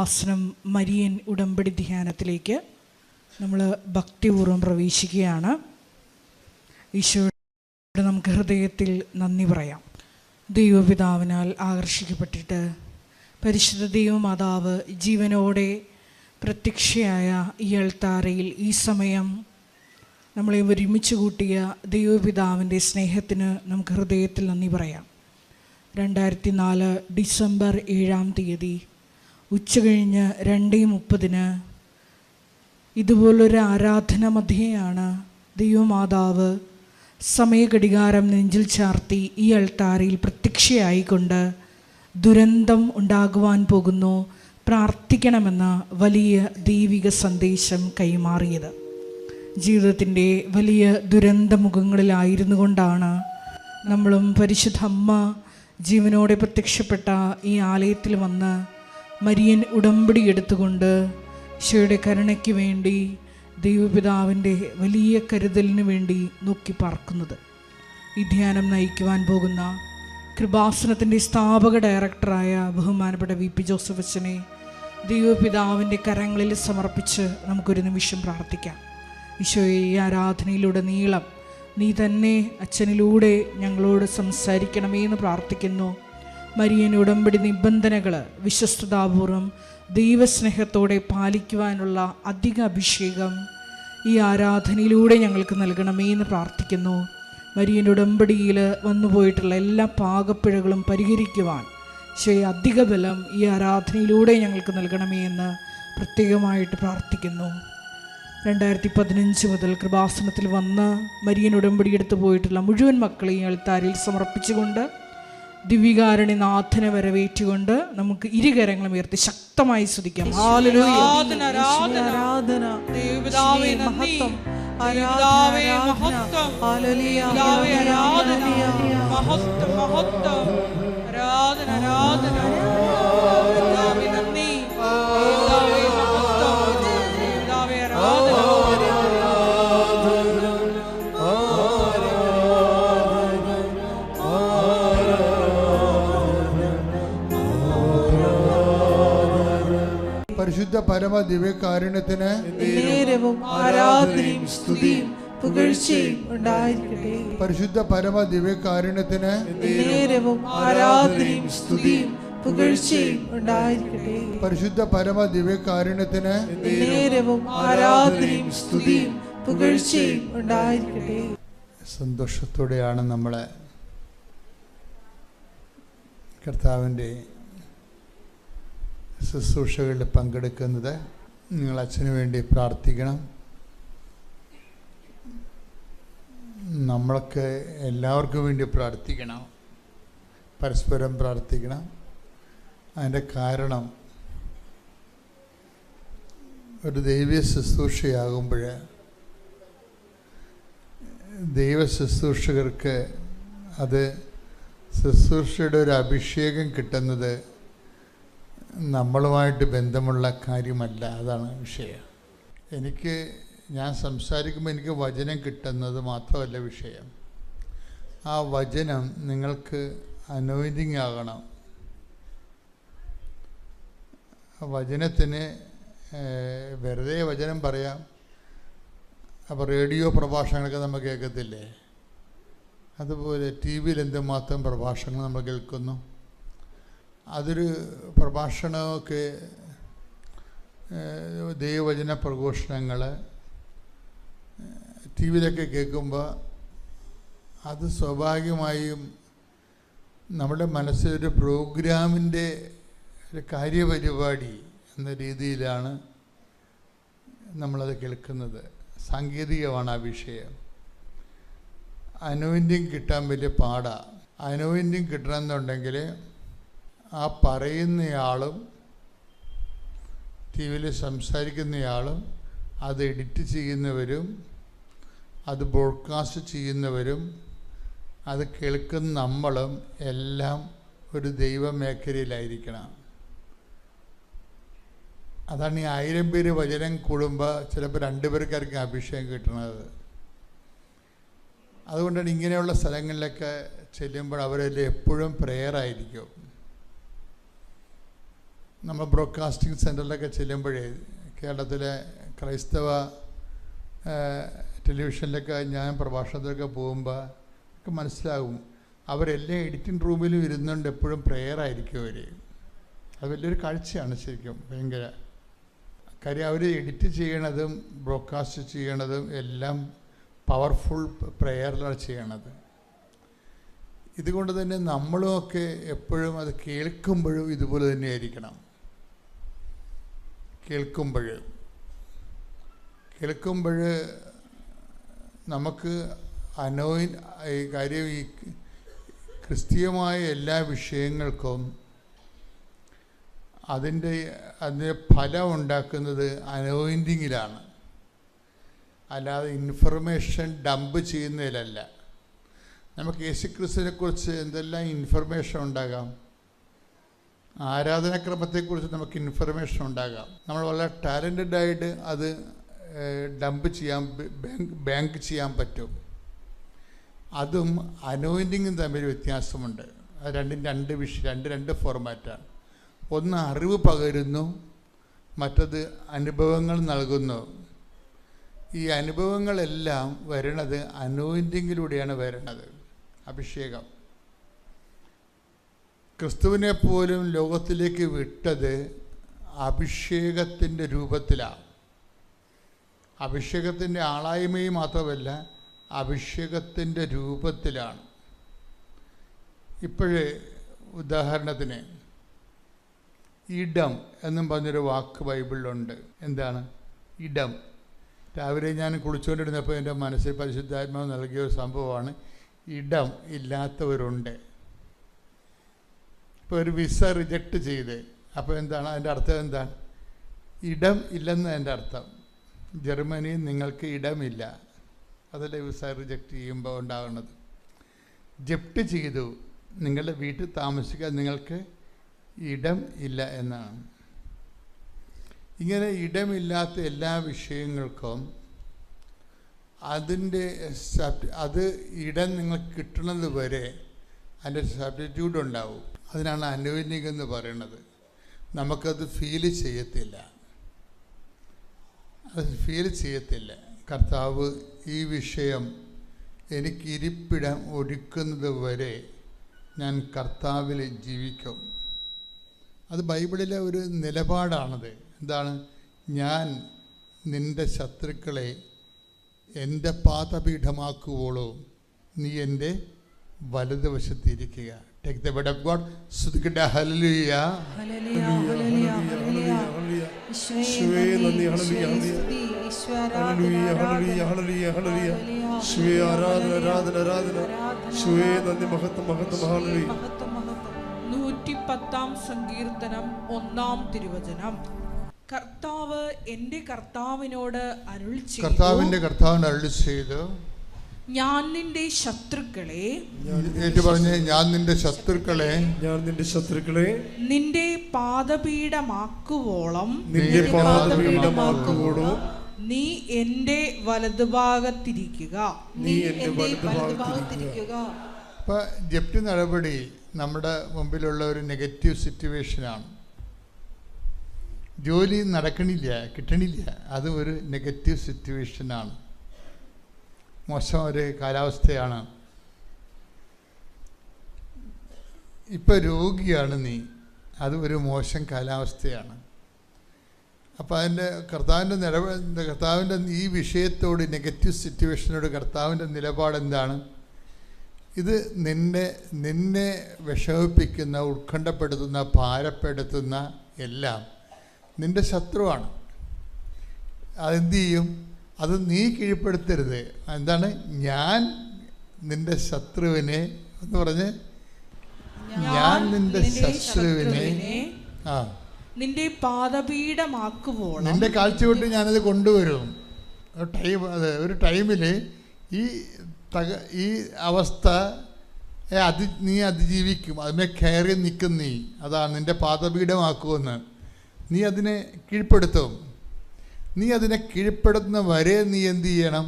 ആസനം മരിയൻ ഉടമ്പടി ധ്യാനത്തിലേക്ക് നമ്മൾ ഭക്തിപൂർവ്വം പ്രവേശിക്കുകയാണ്. ഈശോയോട് നമുക്ക് ഹൃദയത്തിൽ നന്ദി പറയാം. ദൈവപിതാവിനാൽ ആകർഷിക്കപ്പെട്ടിട്ട് പരിശുദ്ധ ദൈവമാതാവ് ജീവനോടെ പ്രത്യക്ഷയായ ഈ അൾത്താരയിൽ ഈ സമയം നമ്മളെ ഒരുമിച്ച് കൂട്ടിയ ദൈവപിതാവിൻ്റെ സ്നേഹത്തിന് നമുക്ക് ഹൃദയത്തിൽ നന്ദി പറയാം. 2004 ഡിസംബർ 7 ഉച്ചകഴിഞ്ഞ് 2:30 ഇതുപോലൊരു ആരാധന മധ്യയാണ് ദൈവമാതാവ് സമയഘടികാരം നെഞ്ചിൽ ചാർത്തി ഈ അൾത്താരയിൽ പ്രത്യക്ഷയായിക്കൊണ്ട് ദുരന്തം ഉണ്ടാകുവാൻ പോകുന്നു, പ്രാർത്ഥിക്കണമെന്ന വലിയ ദൈവിക സന്ദേശം കൈമാറിയത്. ജീവിതത്തിൻ്റെ വലിയ ദുരന്തമുഖങ്ങളിലായിരുന്നു കൊണ്ടാണ് നമ്മളും പരിശുദ്ധ അമ്മ ജീവനോടെ പ്രത്യക്ഷപ്പെട്ട ഈ ആലയത്തിൽ വന്ന് മരിയൻ ഉടമ്പടി എടുത്തുകൊണ്ട് ഈശോയുടെ കരുണയ്ക്ക് വേണ്ടി ദൈവപിതാവിൻ്റെ വലിയ കരുതലിന് വേണ്ടി നോക്കി പാർക്കുന്നത്. ഈ ധ്യാനം നയിക്കുവാൻ പോകുന്ന കൃപാസനത്തിൻ്റെ സ്ഥാപക ഡയറക്ടറായ ബഹുമാനപ്പെട്ട VP ജോസഫ് അച്ഛനെ ദൈവപിതാവിൻ്റെ കരങ്ങളിൽ സമർപ്പിച്ച് നമുക്കൊരു നിമിഷം പ്രാർത്ഥിക്കാം. ഈശോയെ, ഈ ആരാധനയിലൂടെ നീളം നീ തന്നെ അച്ഛനിലൂടെ ഞങ്ങളോട് സംസാരിക്കണമേ എന്ന് പ്രാർത്ഥിക്കുന്നു. മരിയൻ ഉടമ്പടി നിബന്ധനകൾ വിശ്വസ്തതാപൂർവം ദൈവസ്നേഹത്തോടെ പാലിക്കുവാനുള്ള അധിക അഭിഷേകം ഈ ആരാധനയിലൂടെ ഞങ്ങൾക്ക് നൽകണമേ എന്ന് പ്രാർത്ഥിക്കുന്നു. മരിയൻ ഉടമ്പടിയിൽ വന്നുപോയിട്ടുള്ള എല്ലാ പാകപ്പിഴകളും പരിഹരിക്കുവാൻ അധിക ബലം ഈ ആരാധനയിലൂടെ ഞങ്ങൾക്ക് നൽകണമേ എന്ന് പ്രത്യേകമായിട്ട് പ്രാർത്ഥിക്കുന്നു. 2015 മുതൽ കൃപാസനത്തിൽ വന്ന് മരിയൻ ഉടമ്പടി എടുത്തു പോയിട്ടുള്ള മുഴുവൻ മക്കളെയും അൾത്താരയിൽ സമർപ്പിച്ചുകൊണ്ട് ദിവ്യകാരുണ്യനാഥനെ വരവേറ്റുകൊണ്ട് നമുക്ക് ഇരുകരങ്ങളും ഉയർത്തി ശക്തമായി സ്തുതിക്കാം. പരിശുദ്ധ പരമ ദിവ്യകാരുണ്യത്തിന് നേരവും ആരാധനയും സ്തുതിയും പുകഴ്ചയും ഉണ്ടായിരിക്കട്ടെ. പരിശുദ്ധ പരമ ദിവ്യകാരുണ്യത്തിന് നേരവും ആരാധനയും സ്തുതിയും പുകഴ്ചയും ഉണ്ടായിരിക്കട്ടെ. പരിശുദ്ധ പരമ ദിവ്യകാരുണ്യത്തിന് നേരവും ആരാധനയും സ്തുതിയും പുകഴ്ചയും ഉണ്ടായിരിക്കട്ടെ. സന്തോഷത്തോടെയാണ് നമ്മളെ കർത്താവിൻ്റെ ശുശ്രൂഷകളിൽ പങ്കെടുക്കുന്നത്. നിങ്ങൾ അച്ഛന് വേണ്ടി പ്രാർത്ഥിക്കണം. നമ്മൾക്ക് എല്ലാവർക്കും വേണ്ടി പ്രാർത്ഥിക്കണം, പരസ്പരം പ്രാർത്ഥിക്കണം. അതിൻ്റെ കാരണം ഒരു ദൈവീയ ശുശ്രൂഷയാകുമ്പോൾ ദൈവ ശുശ്രൂഷകർക്ക് അത് ശുശ്രൂഷയുടെ ഒരു അഭിഷേകം കിട്ടുന്നത് നമ്മളുമായിട്ട് ബന്ധമുള്ള കാര്യമല്ല. അതാണ് വിഷയം. ഞാൻ സംസാരിക്കുമ്പോൾ എനിക്ക് വചനം കിട്ടുന്നത് മാത്രമല്ല വിഷയം. ആ വചനം നിങ്ങൾക്ക് അനോയിൻറ്റിങ് ആകണം. ആ വചനത്തിന് വെറുതെ വചനം പറയാം. അപ്പോൾ റേഡിയോ പ്രഭാഷണങ്ങളൊക്കെ നമ്മൾ കേൾക്കത്തില്ലേ, അതുപോലെ TV-യിൽ എന്തുമാത്രം പ്രഭാഷണങ്ങൾ നമ്മൾ കേൾക്കുന്നു. അതൊരു പ്രഭാഷണമൊക്കെ ദൈവവചന പ്രഘോഷണങ്ങൾ TV-യിലൊക്കെ കേൾക്കുമ്പോൾ അത് സ്വാഭാവികമായും നമ്മുടെ മനസ്സിലൊരു പ്രോഗ്രാമിൻ്റെ ഒരു കാര്യപരിപാടി എന്ന രീതിയിലാണ് നമ്മളത് കേൾക്കുന്നത്. സാങ്കേതികമാണ് ആ വിഷയം. അനോയിൻറ്റിങ് കിട്ടാൻ വലിയ പാടാണ്. അനോയിൻറ്റിങ് കിട്ടണമെന്നുണ്ടെങ്കിൽ ആ പറയുന്നയാളും TV-യിൽ സംസാരിക്കുന്നയാളും അത് എഡിറ്റ് ചെയ്യുന്നവരും അത് ബ്രോഡ്കാസ്റ്റ് ചെയ്യുന്നവരും അത് കേൾക്കുന്ന നമ്മളും എല്ലാം ഒരു ദൈവമേഖലയിലായിരിക്കണം. അതാണ് ഈ 1000 പേര് വചനം കൂടുമ്പോൾ ചിലപ്പോൾ 2 പേർക്കായിരിക്കും അഭിഷേകം കിട്ടുന്നത്. അതുകൊണ്ടാണ് ഇങ്ങനെയുള്ള സ്ഥലങ്ങളിലൊക്കെ ചെല്ലുമ്പോൾ അവരെല്ലാം എപ്പോഴും പ്രെയറായിരിക്കും. നമ്മൾ ബ്രോഡ്കാസ്റ്റിംഗ് സെൻറ്ററിലൊക്കെ ചെല്ലുമ്പോഴേ കേരളത്തിലെ ക്രൈസ്തവ ടെലിവിഷനിലൊക്കെ ഞാൻ പ്രഭാഷണത്തിലൊക്കെ പോകുമ്പോൾ ഒക്കെ മനസ്സിലാകും, അവരെല്ലാം എഡിറ്റിംഗ് റൂമിലും ഇരുന്നുകൊണ്ട് എപ്പോഴും പ്രെയർ ആയിരിക്കും അവർ. അത് വലിയൊരു കാഴ്ചയാണ് ശരിക്കും, ഭയങ്കര. കാര്യം അവർ എഡിറ്റ് ചെയ്യണതും ബ്രോഡ്കാസ്റ്റ് ചെയ്യണതും എല്ലാം പവർഫുൾ പ്രെയറിലാണ് ചെയ്യണത്. ഇതുകൊണ്ട് തന്നെ നമ്മളുമൊക്കെ എപ്പോഴും അത് കേൾക്കുമ്പോഴും ഇതുപോലെ തന്നെ ആയിരിക്കണം. കേൾക്കുമ്പോൾ നമുക്ക് ഈ കാര്യം ഈ ക്രിസ്തീയമായ എല്ലാ വിഷയങ്ങൾക്കും അതിൻ്റെ ഫലം ഉണ്ടാക്കുന്നത് അനോയിൻറ്റിങ്ങിലാണ്, അല്ലാതെ ഇൻഫർമേഷൻ ഡംപ് ചെയ്യുന്നതിലല്ല. നമുക്ക് യേശുക്രിസ്തുവിനെക്കുറിച്ച് എന്തെല്ലാം ഇൻഫർമേഷൻ ഉണ്ടാകാം, ആരാധനാക്രമത്തെക്കുറിച്ച് നമുക്ക് ഇൻഫർമേഷൻ ഉണ്ടാകാം. നമ്മൾ വളരെ ടാലൻറ്റഡായിട്ട് അത് ഡംപ് ചെയ്യാൻ ബാങ്ക് ചെയ്യാൻ പറ്റും. അതും അനോയിൻറ്റിങ്ങും തമ്മിൽ വ്യത്യാസമുണ്ട്. അത് രണ്ട് ഫോർമാറ്റാണ്. ഒന്ന് അറിവ് പകരുന്നു, മറ്റത് അനുഭവങ്ങൾ നൽകുന്നു. ഈ അനുഭവങ്ങളെല്ലാം വരണത് അനോയിൻറ്റിങ്ങിലൂടെയാണ് വരണത്, അഭിഷേകം. ക്രിസ്തുവിനെ പോലും ലോകത്തിലേക്ക് വിട്ടത് അഭിഷേകത്തിൻ്റെ രൂപത്തിലാണ്. അഭിഷേകത്തിൻ്റെ ആളായ്മയും മാത്രമല്ല, അഭിഷേകത്തിൻ്റെ രൂപത്തിലാണ്. ഇപ്പോഴേ ഉദാഹരണത്തിന് ഇടം എന്നും പറഞ്ഞൊരു വാക്ക് ബൈബിളിലുണ്ട്. എന്താണ് ഇടം? രാവിലെ ഞാൻ കുളിച്ചുകൊണ്ടിരുന്നപ്പോൾ എൻ്റെ മനസ്സിൽ പരിശുദ്ധാത്മാവ് നൽകിയ ഒരു സംഭവമാണ്, ഇടം ഇല്ലാത്തവരുണ്ട്. ഇപ്പോൾ ഒരു വിസ റിജക്റ്റ് ചെയ്ത്, അപ്പോൾ എന്താണ് അതിൻ്റെ അർത്ഥം? എന്താണ്? ഇടം ഇല്ലെന്ന് എൻ്റെ അർത്ഥം. ജർമ്മനിയിൽ നിങ്ങൾക്ക് ഇടമില്ല, അതല്ലേ വിസ റിജക്റ്റ് ചെയ്യുമ്പോൾ ഉണ്ടാകുന്നത്. ജപ്റ്റ് ചെയ്തു, നിങ്ങളുടെ വീട്ടിൽ താമസിക്കാൻ നിങ്ങൾക്ക് ഇടം ഇല്ല എന്നാണ്. ഇങ്ങനെ ഇടമില്ലാത്ത എല്ലാ വിഷയങ്ങൾക്കും അത് ഇടം നിങ്ങൾക്ക് കിട്ടുന്നത് വരെ അതിൻ്റെ സബ്സ്റ്റിറ്റ്യൂട്ട് ഉണ്ടാവും. അതിനാണ് അനോയിൻറ്റിങ് എന്ന് പറയുന്നത്. നമുക്കത് ഫീൽ ചെയ്യത്തില്ല. കർത്താവ് ഈ വിഷയം എനിക്ക് ഇരിപ്പിടം ഒരുക്കുന്നത് വരെ ഞാൻ കർത്താവിൽ ജീവിക്കും. അത് ബൈബിളിലെ ഒരു നിലപാടാണത്. എന്താണ്? ഞാൻ നിൻ്റെ ശത്രുക്കളെ എൻ്റെ പാദപീഠമാക്കുവോളൂ നീ എൻ്റെ വലതുവശത്തിരിക്കുക. Take the word of God. Sudhikada hallelujah. Hallelujah ഹല്ലേലൂയ ഹല്ലേലൂയ. യേശുവേ നന്ദി. ഹല്ലേലൂയ ഹല്ലേലൂയ ഹല്ലേലൂയ ഹല്ലേലൂയ ഹല്ലേലൂയ. യേശുവേ ആരാധന ആരാധന ആരാധന. യേശുവേ നന്ദി. മഹത്വം മഹത്വം. ഹല്ലേലൂയ. 110 സങ്കീർത്തനം 1 തിരുവചനം. കർത്താവ് എൻ്റെ കർത്താവിനോട് അരുളി ചെയ്തു. കർത്താവിൻ്റെ കർത്താവിന് അരുളി ചെയ്തു, ഞാൻ നിന്റെ ശത്രുക്കളെ ഞാൻ നിന്റെ ശത്രുക്കളെ നിന്റെ പാദപീഠമാക്കുവോളം നീ എൻ്റെ വലതുഭാഗത്തിരിക്കുക. ഇപ്പം ജപ്തി നടപടി നമ്മുടെ മുമ്പിലുള്ള ഒരു നെഗറ്റീവ് സിറ്റുവേഷനാണ്. ജോലി നടക്കണില്ല, കിട്ടണില്ല, അത് ഒരു നെഗറ്റീവ് സിറ്റുവേഷനാണ്, മോശം ഒരു കാലാവസ്ഥയാണ്. ഇപ്പം രോഗിയാണ് നീ, അത് ഒരു മോശം കാലാവസ്ഥയാണ്. അപ്പോൾ അതിൻ്റെ കർത്താവിൻ്റെ ഈ വിഷയത്തോട്, നെഗറ്റീവ് സിറ്റുവേഷനോട് കർത്താവിൻ്റെ നിലപാട് എന്താണ്? ഇത് നിന്നെ വിഷമിപ്പിക്കുന്ന, ഉത്കണ്ഠപ്പെടുത്തുന്ന, ഭാരപ്പെടുത്തുന്ന എല്ലാം നിൻ്റെ ശത്രുവാണ്. അതെന്ത് ചെയ്യും? അത് നീ കീഴ്പ്പെടുത്തരുത്. എന്താണ്? ഞാൻ നിൻ്റെ ശത്രുവിനെ എന്ന് പറഞ്ഞ്, ഞാൻ നിൻ്റെ ശത്രുവിനെ നിന്റെ പാദപീഠമാക്കുവോളം, നിന്റെ കാഴ്ചവെട്ട് ഞാനത് കൊണ്ടുവരും. ഒരു ടൈമിൽ ഈ അവസ്ഥ നീ അതിജീവിക്കും. അതിനെ കയറി നിൽക്കും നീ. അതാണ് നിന്റെ പാദപീഠമാക്കുമെന്ന്. നീ അതിനെ കീഴ്പ്പെടുത്തും. നീ അതിനെ കീഴ്പ്പെടുത്തുന്ന വരെ നീ എന്ത് ചെയ്യണം?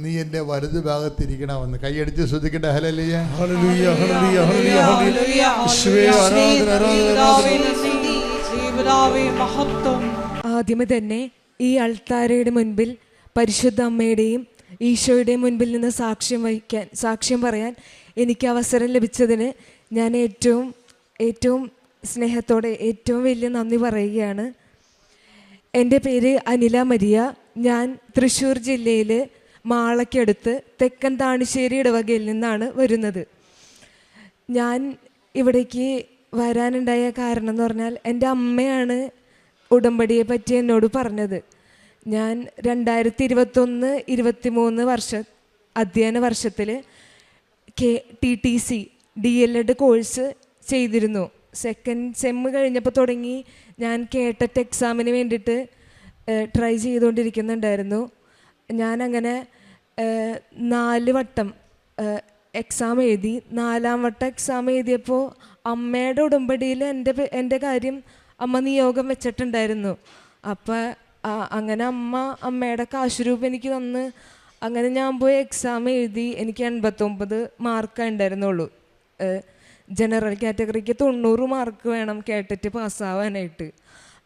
നീ എൻ്റെ വലതു ഭാഗത്തിരിക്കണമെന്ന്. കൈയടിച്ച് ശ്രദ്ധിക്കട്ടെ. ഹല്ലേലൂയ. ഹല്ലേലൂയ ഹല്ലേലൂയ ഹല്ലേലൂയ ഹല്ലേലൂയ. യേശുവേ ആരാധന ആരാധന മഹത്വം. ആദ്യമേ തന്നെ ഈ അൾത്താരയുടെ മുൻപിൽ പരിശുദ്ധ അമ്മയുടെയും ഈശോയുടെയും മുൻപിൽ നിന്ന് സാക്ഷ്യം പറയാൻ എനിക്ക് അവസരം ലഭിച്ചതിന് ഞാൻ ഏറ്റവും സ്നേഹത്തോടെ ഏറ്റവും വലിയ നന്ദി പറയുകയാണ്. എൻ്റെ പേര് അനില മരിയ. ഞാൻ തൃശ്ശൂർ ജില്ലയിൽ മാളയ്ക്കടുത്ത് തെക്കൻ താണിശ്ശേരി ഇടവകയിൽ നിന്നാണ് വരുന്നത്. ഞാൻ ഇവിടേക്ക് വരാനുണ്ടായ കാരണം എന്ന് പറഞ്ഞാൽ എൻ്റെ അമ്മയാണ് ഉടമ്പടിയെ പറ്റി എന്നോട് പറഞ്ഞത്. ഞാൻ 2021-23 അധ്യയന വർഷത്തിൽ TTC DLED കോഴ്സ് ചെയ്തിരുന്നു. സെക്കൻഡ് സെമ്മ് കഴിഞ്ഞപ്പോൾ തുടങ്ങി ഞാൻ കേട്ടറ്റ് എക്സാമിന് വേണ്ടിയിട്ട് ട്രൈ ചെയ്തുകൊണ്ടിരിക്കുന്നുണ്ടായിരുന്നു. ഞാനങ്ങനെ 4 വട്ടം എക്സാം എഴുതി. 4ാം വട്ടം എക്സാം എഴുതിയപ്പോൾ അമ്മയുടെ ഉടമ്പടിയിൽ എൻ്റെ കാര്യം അമ്മ നിയോഗം വെച്ചിട്ടുണ്ടായിരുന്നു. അപ്പം അങ്ങനെ അമ്മയുടെ കാശ് രൂപ എനിക്ക് തന്ന് അങ്ങനെ ഞാൻ പോയി എക്സാം എഴുതി. എനിക്ക് 89 മാർക്ക് ഉണ്ടായിരുന്നുള്ളൂ. ജനറൽ കാറ്റഗറിക്ക് 90 മാർക്ക് വേണം കേട്ടിട്ട് പാസ്സാവാനായിട്ട്.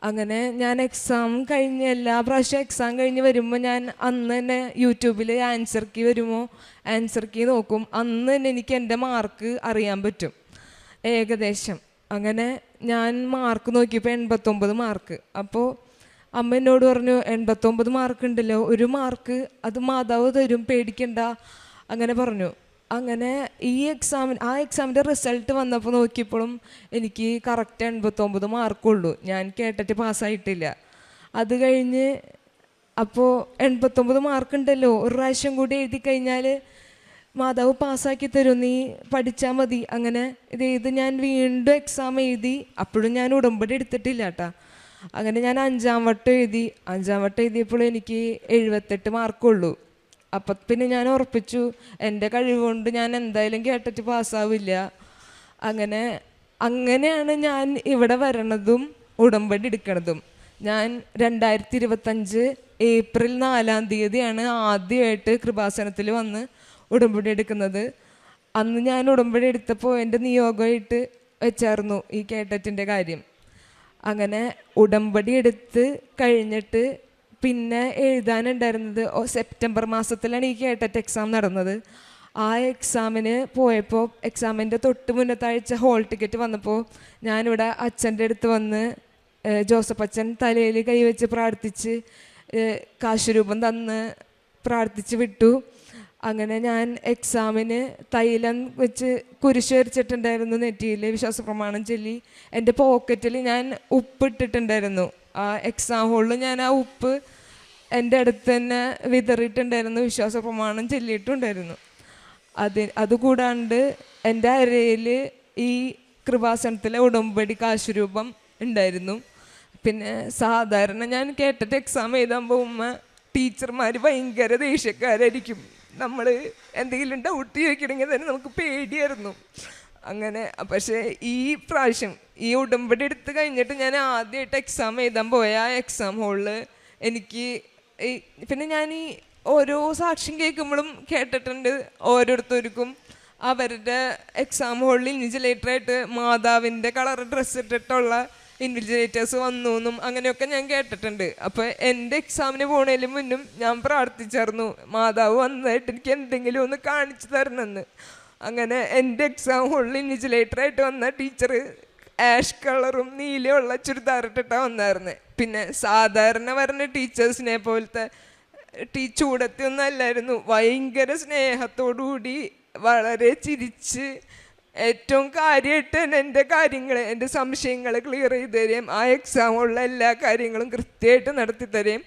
അങ്ങനെ ഞാൻ എക്സാം കഴിഞ്ഞ് എല്ലാ പ്രാവശ്യം എക്സാം കഴിഞ്ഞ് വരുമ്പോൾ ഞാൻ അന്ന് തന്നെ യൂട്യൂബിൽ ആൻസർ കീ വരുമോ ആൻസർ കീ നോക്കും. അന്ന് തന്നെ എനിക്ക് എൻ്റെ മാർക്ക് അറിയാൻ പറ്റും ഏകദേശം. അങ്ങനെ ഞാൻ മാർക്ക് നോക്കിയപ്പോൾ 89 മാർക്ക്. അപ്പോൾ അമ്മ എന്നോട് പറഞ്ഞു, 89 മാർക്ക് ഉണ്ടല്ലോ, 1 മാർക്ക് അത് മാതാവ് തരും, പേടിക്കണ്ട അങ്ങനെ പറഞ്ഞു. അങ്ങനെ ആ എക്സാമിൻ്റെ റിസൾട്ട് വന്നപ്പോൾ നോക്കിയപ്പോഴും എനിക്ക് കറക്റ്റ് 89 മാർക്കുള്ളൂ. ഞാൻ കേട്ടിട്ട് പാസ്സായിട്ടില്ല. അത് കഴിഞ്ഞ് അപ്പോൾ 89 മാർക്കുണ്ടല്ലോ, ഒരു പ്രാവശ്യം കൂടി എഴുതി കഴിഞ്ഞാൽ മാതാവ് പാസ്സാക്കി തരും, നീ പഠിച്ചാൽ മതി. അങ്ങനെ ഇത് ഞാൻ വീണ്ടും എക്സാം എഴുതി. അപ്പോഴും ഞാൻ ഉടമ്പടി എടുത്തിട്ടില്ല കേട്ടോ. അങ്ങനെ ഞാൻ 5ാം വട്ടം എഴുതി. 5ാം വട്ടം എഴുതിയപ്പോൾ എനിക്ക് 78 മാർക്കുള്ളൂ. അപ്പം പിന്നെ ഞാൻ ഉറപ്പിച്ചു, എൻ്റെ കഴിവുകൊണ്ട് ഞാൻ എന്തായാലും കേട്ടിട്ട് പാസ്സാവില്ല. അങ്ങനെയാണ് ഞാൻ ഇവിടെ വരണതും ഉടമ്പടി എടുക്കണതും. ഞാൻ 2025 ഏപ്രിൽ 4-ാം തീയതിയാണ് ആദ്യമായിട്ട് കൃപാസനത്തിൽ വന്ന് ഉടമ്പടി എടുക്കുന്നത്. അന്ന് ഞാൻ ഉടമ്പടി എടുത്തപ്പോൾ എൻ്റെ നിയോഗമായിട്ട് വെച്ചായിരുന്നു ഈ കേട്ടറ്റിൻ്റെ കാര്യം. അങ്ങനെ ഉടമ്പടി എടുത്ത് കഴിഞ്ഞിട്ട് പിന്നെ എഴുതാനുണ്ടായിരുന്നത് സെപ്റ്റംബർ മാസത്തിലാണ് ഈ കേട്ടറ്റ് എക്സാം നടന്നത്. ആ എക്സാമിന് പോയപ്പോൾ എക്സാമിൻ്റെ തൊട്ട് മുന്നത്തെ ആഴ്ച ഹോൾ ടിക്കറ്റ് വന്നപ്പോൾ ഞാനിവിടെ അച്ഛൻ്റെ അടുത്ത് വന്ന് ജോസഫ് അച്ഛൻ തലയിൽ കൈവച്ച് പ്രാർത്ഥിച്ച് കാശുരൂപം തന്ന് പ്രാർത്ഥിച്ച് വിട്ടു. അങ്ങനെ ഞാൻ എക്സാമിന് തൈലം വെച്ച് കുരിശ് വരച്ചിട്ടുണ്ടായിരുന്നു നെറ്റിയിൽ, വിശ്വാസ പ്രമാണം ചൊല്ലി. എൻ്റെ പോക്കറ്റിൽ ഞാൻ ഉപ്പ് ഇട്ടിട്ടുണ്ടായിരുന്നു. ആ എക്സാം ഹോളിൽ ഞാൻ ആ ഉപ്പ് എൻ്റെ അടുത്ത് തന്നെ വിതറിയിട്ടുണ്ടായിരുന്നു, വിശ്വാസ പ്രമാണം ചൊല്ലിയിട്ടുണ്ടായിരുന്നു. അതുകൂടാണ്ട് എൻ്റെ അരയിൽ ഈ കൃപാസനത്തിലെ ഉടമ്പടി കാശുരൂപം ഉണ്ടായിരുന്നു. പിന്നെ സാധാരണ ഞാൻ കേട്ടിട്ട് എക്സാം എഴുതാൻ പോകുമ്പോൾ ടീച്ചർമാർ ഭയങ്കര ദേഷ്യക്കാരായിരിക്കും. നമ്മൾ എന്തെങ്കിലും ഡൗട്ട് ചോദിക്കണമെങ്കിൽ തന്നെ നമുക്ക് പേടിയായിരുന്നു. അങ്ങനെ പക്ഷേ ഈ പ്രാവശ്യം ഈ ഉടമ്പടി എടുത്ത് കഴിഞ്ഞിട്ട് ഞാൻ ആദ്യമായിട്ട് എക്സാം എഴുതാൻ പോയ ആ എക്സാം ഹോളിൽ എനിക്ക് പിന്നെ ഞാൻ ഈ ഓരോ സാക്ഷ്യം കേൾക്കുമ്പോഴും കേട്ടിട്ടുണ്ട് ഓരോരുത്തർക്കും അവരുടെ എക്സാം ഹോളിൽ ഇൻവിജിലേറ്ററായിട്ട് മാതാവിൻ്റെ കളർ ഡ്രസ്സ് ഇട്ടിട്ടുള്ള ഇൻവിജിലേറ്റേഴ്സ് വന്നു എന്നും അങ്ങനെയൊക്കെ ഞാൻ കേട്ടിട്ടുണ്ട്. അപ്പോൾ എൻ്റെ എക്സാമിന് പോണതിന് മുന്നും ഞാൻ പ്രാർത്ഥിച്ചായിരുന്നു, മാതാവ് വന്നതായിട്ട് എനിക്ക് എന്തെങ്കിലും ഒന്ന് കാണിച്ചു തരണമെന്ന്. അങ്ങനെ എൻ്റെ എക്സാം ഹോളിൽ ഇൻവിജിലേറ്ററായിട്ട് വന്ന ടീച്ചർ ആഷ് കളറും നീലയുള്ള ചുരിദാറിട്ടിട്ടാണ് വന്നായിരുന്നത്. പിന്നെ സാധാരണ വരുന്ന ടീച്ചേഴ്സിനെ പോലത്തെ ചൂടത്തൊന്നും അല്ലായിരുന്നു. ഭയങ്കര സ്നേഹത്തോടുകൂടി വളരെ ചിരിച്ച് ഏറ്റവും കാര്യമായിട്ട് എൻ്റെ കാര്യങ്ങൾ, എൻ്റെ സംശയങ്ങൾ ക്ലിയർ ചെയ്ത് തരുകയും ആ എക്സാമുള്ള എല്ലാ കാര്യങ്ങളും കൃത്യമായിട്ട് നടത്തി തരുകയും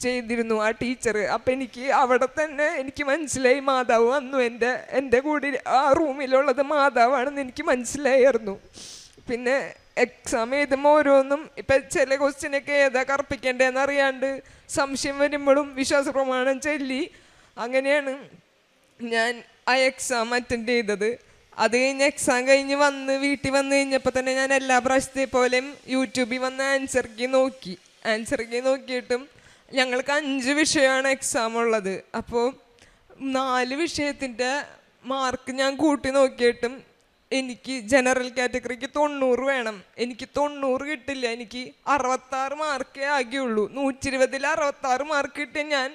ചെയ്തിരുന്നു ആ ടീച്ചർ. അപ്പം എനിക്ക് അവിടെ തന്നെ എനിക്ക് മനസ്സിലായി മാതാവ് വന്നു, എൻ്റെ കൂടെ ആ റൂമിലുള്ളത് മാതാവാണെന്ന് എനിക്ക് മനസ്സിലായിരുന്നു. പിന്നെ എക്സാം എഴുതുമ്പോൾ ഓരോന്നും ഇപ്പം ചില ക്വസ്റ്റ്യനൊക്കെ ഏതാ കറുപ്പിക്കേണ്ടതെന്ന് അറിയാണ്ട് സംശയം വരുമ്പോഴും വിശ്വാസ പ്രമാണം ചൊല്ലി അങ്ങനെയാണ് ഞാൻ ആ എക്സാം അറ്റൻഡ് ചെയ്തത്. അത് കഴിഞ്ഞ് എക്സാം കഴിഞ്ഞ് വീട്ടിൽ വന്നു കഴിഞ്ഞപ്പോൾ തന്നെ ഞാൻ എല്ലാ പ്രാവശ്യത്തെ പോലെയും യൂട്യൂബിൽ വന്ന് ആൻസർ കീ നോക്കിയിട്ടും ഞങ്ങൾക്ക് 5 വിഷയമാണ് എക്സാം ഉള്ളത്. അപ്പോൾ 4 വിഷയത്തിൻ്റെ മാർക്ക് ഞാൻ കൂട്ടി നോക്കിയിട്ടും എനിക്ക് ജനറൽ കാറ്റഗറിക്ക് 90 വേണം. എനിക്ക് 90 കിട്ടില്ല. എനിക്ക് 66 മാർക്കേ ആകിയുള്ളൂ. 120-ൽ 66 മാർക്ക് കിട്ടിയ ഞാൻ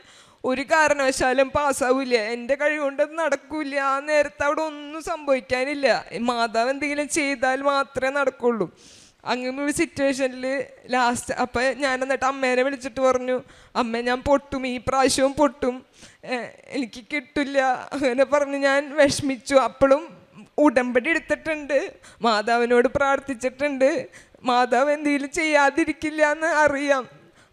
ഒരു കാരണവശാലും പാസ്സാവില്ല. എൻ്റെ കഴിവുകൊണ്ടത് നടക്കില്ല. ആ നേരത്തെ അവിടെ ഒന്നും സംഭവിക്കാനില്ല. മാതാവ് എന്തെങ്കിലും ചെയ്താൽ മാത്രമേ നടക്കുള്ളൂ. അങ്ങനെ ഒരു സിറ്റുവേഷനിൽ ലാസ്റ്റ് അപ്പം ഞാൻ എന്നിട്ട് അമ്മേനെ വിളിച്ചിട്ട് പറഞ്ഞു, അമ്മ ഞാൻ പൊട്ടും, ഈ പ്രാവശ്യവും പൊട്ടും, എനിക്ക് കിട്ടില്ല അങ്ങനെ പറഞ്ഞ് ഞാൻ വിഷമിച്ചു. അപ്പോഴും ഉടമ്പടി എടുത്തിട്ടുണ്ട്, മാതാവിനോട് പ്രാർത്ഥിച്ചിട്ടുണ്ട്, മാതാവ് എന്തെങ്കിലും ചെയ്യാതിരിക്കില്ല എന്ന് അറിയാം.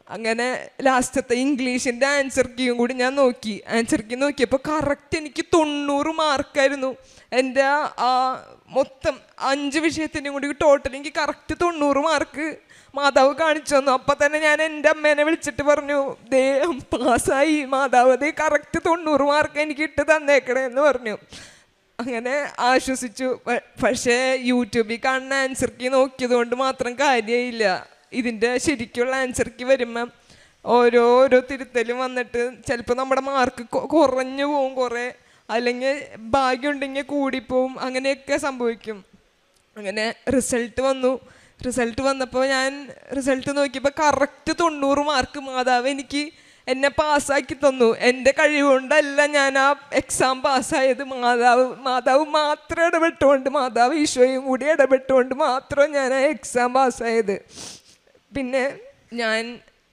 അങ്ങനെ ലാസ്റ്റത്തെ ഇംഗ്ലീഷിൻ്റെ ആൻസർ കീയും കൂടി ഞാൻ നോക്കി. ആൻസർ കീ നോക്കിയപ്പോൾ കറക്റ്റ് എനിക്ക് 90 മാർക്കായിരുന്നു. എൻ്റെ ആ മൊത്തം 5 വിഷയത്തിൻ്റെയും കൂടി ടോട്ടൽ എനിക്ക് കറക്റ്റ് 90 മാർക്ക് മാതാവ് കാണിച്ചു തന്നു. അപ്പം തന്നെ ഞാൻ എൻ്റെ അമ്മേനെ വിളിച്ചിട്ട് പറഞ്ഞു, ദേ പാസ്സായി, മാതാവ് ദേ കറക്റ്റ് 90 മാർക്ക് എനിക്ക് ഇട്ട് തന്നേക്കണേ എന്ന് പറഞ്ഞു. അങ്ങനെ ആശ്വസിച്ചു. പക്ഷേ യൂട്യൂബിൽ കാണുന്ന ആൻസർ കീ നോക്കിയത് കൊണ്ട് മാത്രം കാര്യമില്ല. ഇതിൻ്റെ ശരിക്കുള്ള ആൻസർ കീ വരുമ്പം ഓരോ തിരുത്തലും വന്നിട്ട് ചിലപ്പോൾ നമ്മുടെ മാർക്ക് കുറഞ്ഞു പോവും, കുറേ അല്ലെങ്കിൽ ഭാഗ്യമുണ്ടെങ്കിൽ കൂടിപ്പോവും, അങ്ങനെയൊക്കെ സംഭവിക്കും. അങ്ങനെ റിസൾട്ട് വന്നപ്പോൾ ഞാൻ റിസൾട്ട് നോക്കിയപ്പോൾ കറക്റ്റ് 90 മാർക്ക് മാതാവ് എനിക്ക് എന്നെ പാസ്സാക്കി തന്നു. എൻ്റെ കഴിവുകൊണ്ടല്ല ഞാൻ ആ എക്സാം പാസ്സായത്. മാതാവ് മാത്രം ഇടപെട്ടുകൊണ്ട്, മാതാവ് ഈശോയും കൂടി ഇടപെട്ടുകൊണ്ട് മാത്രം ഞാൻ ആ എക്സാം പാസ്സായത്. പിന്നെ ഞാൻ